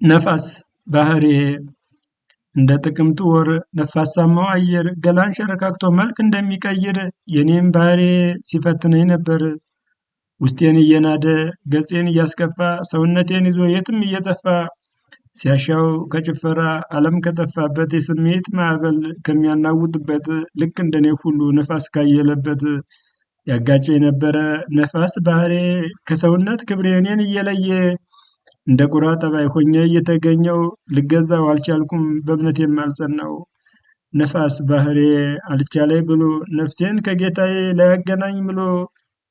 ነፋስ ባህሬ እንደ ጥቅምት ወር ነፋሳማው አየር ገላን ሸረካክቶ መልክ እንደሚቀይር የኔም ባህሬ ሲፈትነኝ ነበር። ውስጤን እየናደ ገጼን እያስከፋ ሰውነቴን ይዞ የትም እየጠፋ ሲያሻው ከጭፈራ ዓለም ከጠፋበት የስሜት ማዕበል ከሚያናውጥበት ልክ እንደኔ ሁሉ ነፋስ ካየለበት ያጋጨ የነበረ ነፋስ ባህሬ ከሰውነት ክብሬ እኔን እየለየ እንደ ቁራ ጠባይ ሆኜ እየተገኘው ልገዛው አልቻልኩም በእምነቴም አልጸናው። ነፋስ ባህሬ አልቻለኝ ብሎ ነፍሴን ከጌታዬ ላያገናኝ ብሎ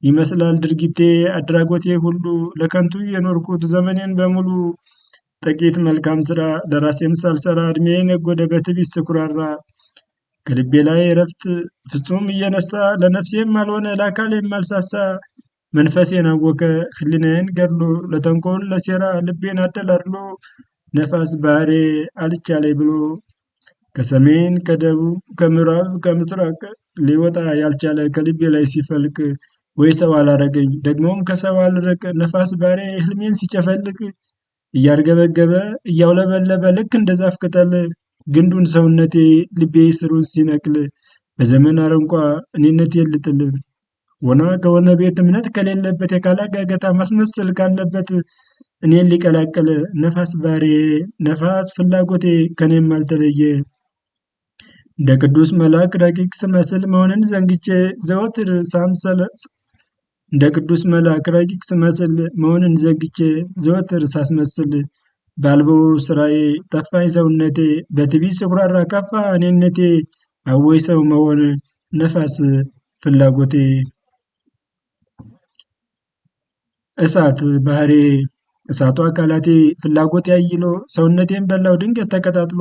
ይመስላል ድርጊቴ አድራጎቴ ሁሉ ለከንቱ የኖርኩት ዘመኔን በሙሉ ጥቂት መልካም ስራ ለራሴም ሳልሰራ እድሜዬን ነጎደ በትዕቢት ስኩራራ ከልቤ ላይ እረፍት ፍጹም እየነሳ ለነፍሴም አልሆነ ለአካሌም አልሳሳ መንፈሴን አወከ ህሊናዬን ገድሎ ለተንኮል ለሴራ ልቤን አደላድሎ ነፋስ ባህሬ አልቻለኝ ብሎ ከሰሜን ከደቡብ ከምዕራብ ከምስራቅ ሊወጣ ያልቻለ ከልቤ ላይ ሲፈልቅ ወይ ሰው አላረገኝ ደግሞም ከሰው አልርቅ ነፋስ ባህሬ ህልሜን ሲጨፈልቅ እያርገበገበ እያውለበለበ ልክ እንደ ዛፍ ቅጠል ግንዱን ሰውነቴ ልቤ ስሩን ሲነቅል በዘመን አረንቋ እኔነቴን ልጥል ወና ከሆነ ቤት እምነት ከሌለበት የካላጋገታ ማስመሰል ካለበት እኔን ሊቀላቅል ነፋስ ባህሬ ነፋስ ፍላጎቴ ከኔም አልተለየ እንደ ቅዱስ መልአክ ረቂቅ ስመስል መሆንን ዘንግቼ ዘወትር ሳምሰል እንደ ቅዱስ መልአክ ረቂቅ ስመስል መሆንን ዘንግቼ ዘወትር ሳስመስል ባልበው ስራዬ ጠፋኝ ሰውነቴ በትዕቢት ስኩራራ ከፋ እኔነቴ አወይ ሰው መሆን ነፋስ ፍላጎቴ እሳት ባህሬ እሳቱ አካላቴ ፍላጎቴ አይሎ ሰውነቴን በላው ድንገት ተቀጣጥሎ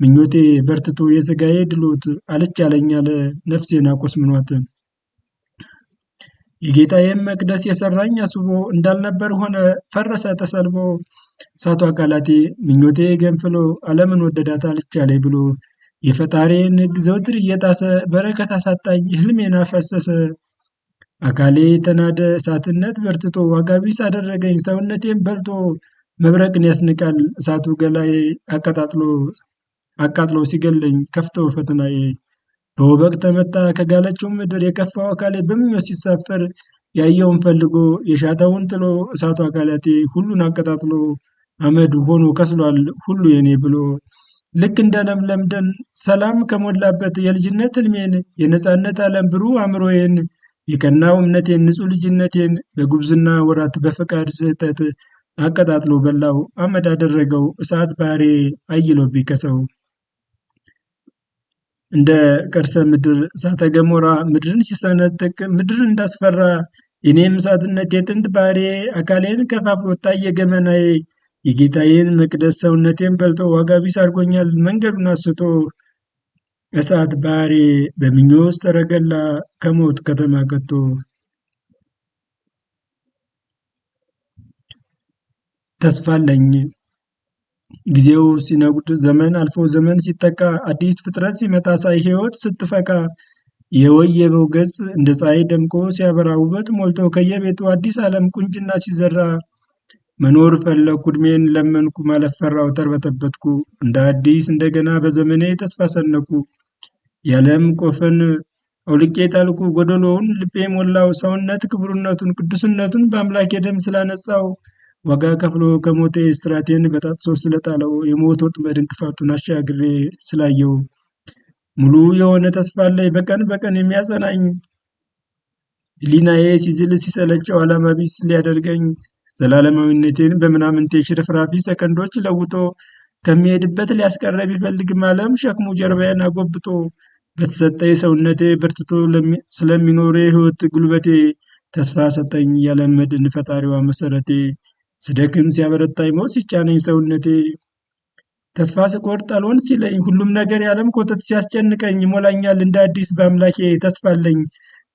ምኞቴ በርትቶ የስጋዬ ድሎት አልቻለኝ አለ ነፍሴን አቆስምኗት የጌታዬን መቅደስ የሰራኝ አስቦ እንዳልነበር ሆነ ፈረሰ ተሰልቦ እሳቱ አካላቴ ምኞቴ ገንፍሎ ዓለምን ወደዳት አልቻለኝ ብሎ የፈጣሪን ሕግ ዘወትር እየጣሰ በረከት አሳጣኝ ህልሜን አፈሰሰ አካሌ ተናደ እሳትነት በርትቶ ዋጋ ቢስ አደረገኝ ሰውነቴን በልቶ መብረቅን ያስንቃል እሳቱ ገላዬ አቃጥሎ ሲገለኝ ከፍተው ፈተናዬ በወበቅ ተመታ ከጋለችው ምድር የከፋው አካሌ በምኞት ሲሳፈር ያየውን ፈልጎ የሻተውን ጥሎ እሳቱ አካላቴ ሁሉን አቀጣጥሎ አመድ ሆኖ ከስሏል ሁሉ የኔ ብሎ ልክ እንደ ለምለም ደን ሰላም ከሞላበት የልጅነት ህልሜን የነጻነት ዓለም ብሩህ አእምሮዬን የቀናው እምነቴን ንጹህ ልጅነቴን በጉብዝና ወራት በፈቃድ ስህተት አቀጣጥሎ በላው አመድ አደረገው እሳት ባህሬ አይሎብኝ ከሰው እንደ ከርሰ ምድር እሳተ ገሞራ ምድርን ሲሰነጥቅ ምድርን እንዳስፈራ የኔም እሳትነት የጥንት ባህሬ አካሌን ከፋፍሎ ታየ ገመናዬ የጌታዬን መቅደስ ሰውነቴን በልቶ ዋጋ ቢስ አድርጎኛል መንገዱን አስቶ እሳት ባህሬ በምኞት ሰረገላ ከሞት ከተማ ከቶ ተስፋ አለኝ ጊዜው ሲነጉድ ዘመን አልፎ ዘመን ሲተካ አዲስ ፍጥረት ሲመጣ ሳይ ህይወት ስትፈካ የወየበው ገጽ እንደ ፀሐይ ደምቆ ሲያበራ ውበት ሞልቶ ከየቤቱ አዲስ ዓለም ቁንጅና ሲዘራ መኖር ፈለኩ እድሜን ለመንኩ ማለፍ ፈራው ተርበተበትኩ እንደ አዲስ እንደገና በዘመኔ ተስፋ ሰነኩ የዓለም ቆፈን አውልቄ ጣልኩ ጎደሎውን ልቤ ሞላው ሰውነት ክብሩነቱን ቅዱስነቱን በአምላክ ደም ስላነጻው ዋጋ ከፍሎ ከሞቴ ስትራቴን በጣጥሶ ስለጣለው የሞት ወጥመድ እንቅፋቱን አሻግሬ ስላየው ሙሉ የሆነ ተስፋ ላይ በቀን የሚያጸናኝ ህሊናዬ ሲዝል ሲሰለቸው ዓላማ ቢስ ሊያደርገኝ ዘላለማዊነቴን በምናምንቴ ሽርፍራፊ ሰከንዶች ለውጦ ከሚሄድበት ሊያስቀረብ ቢፈልግም ዓለም ሸክሙ ጀርባዬን አጎብጦ በተሰጠኝ ሰውነቴ በርትቶ ስለሚኖር የህይወት ጉልበቴ ተስፋ ሰጠኝ ያለመድን ፈጣሪዋ መሰረቴ ስደክም ሲያበረታኝ ሞት ሲጫነኝ ሰውነቴ ተስፋ ስቆርጥ አልሆን ሲለኝ ሁሉም ነገር የዓለም ኮተት ሲያስጨንቀኝ ይሞላኛል እንደ አዲስ በአምላኬ ተስፋ አለኝ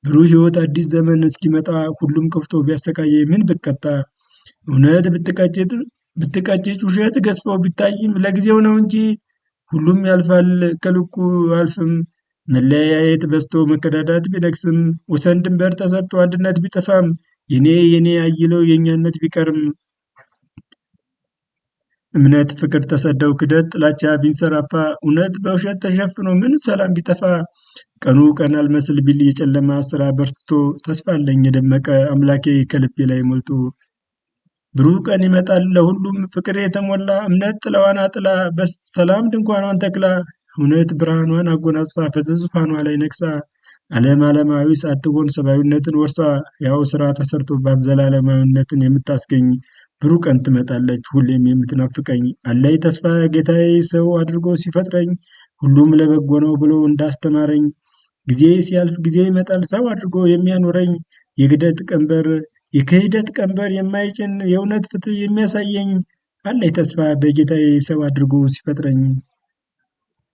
ብሩህ ህይወት አዲስ ዘመን እስኪመጣ ሁሉም ከፍቶ ቢያሰቃየኝ ምን ብቀጣ እውነት ብትቀጭጭ ውሸት ገዝፈው ቢታይም ለጊዜው ነው እንጂ ሁሉም ያልፋል ከልኩ አልፍም መለያየት በዝቶ መከዳዳት ቢነግስም ወሰን ድንበር ተሰርቶ አንድነት ቢጠፋም የኔ አይለው የኛነት ቢቀርም እምነት ፍቅር ተሰደው ክደት ጥላቻ ቢንሰራፋ እውነት በውሸት ተሸፍኖ ምን ሰላም ቢጠፋ ቀኑ ቀን አልመስል ቢል የጨለማ ስራ በርትቶ ተስፋ አለኝ የደመቀ አምላኬ ከልቤ ላይ ሞልቶ ብሩህ ቀን ይመጣል ለሁሉም ፍቅር የተሞላ እምነት ጥላዋን አጥላ በሰላም ድንኳኗን ተክላ እውነት ብርሃኗን አጎናጽፋ በዙፋኗ ላይ ነግሳ ዓለም ዓለማዊ ሳትሆን ሰብአዊነትን ወርሳ ያው ስራ ተሰርቶባት ዘላለማዊነትን የምታስገኝ ብሩህ ቀን ትመጣለች ሁሌም የምትናፍቀኝ አለኝ ተስፋ ጌታዬ ሰው አድርጎ ሲፈጥረኝ ሁሉም ለበጎ ነው ብሎ እንዳስተማረኝ ጊዜ ሲያልፍ ጊዜ ይመጣል ሰው አድርጎ የሚያኖረኝ የክህደት ቀንበር የማይጭን የእውነት ፍትህ የሚያሳየኝ አለኝ ተስፋ በጌታዬ ሰው አድርጎ ሲፈጥረኝ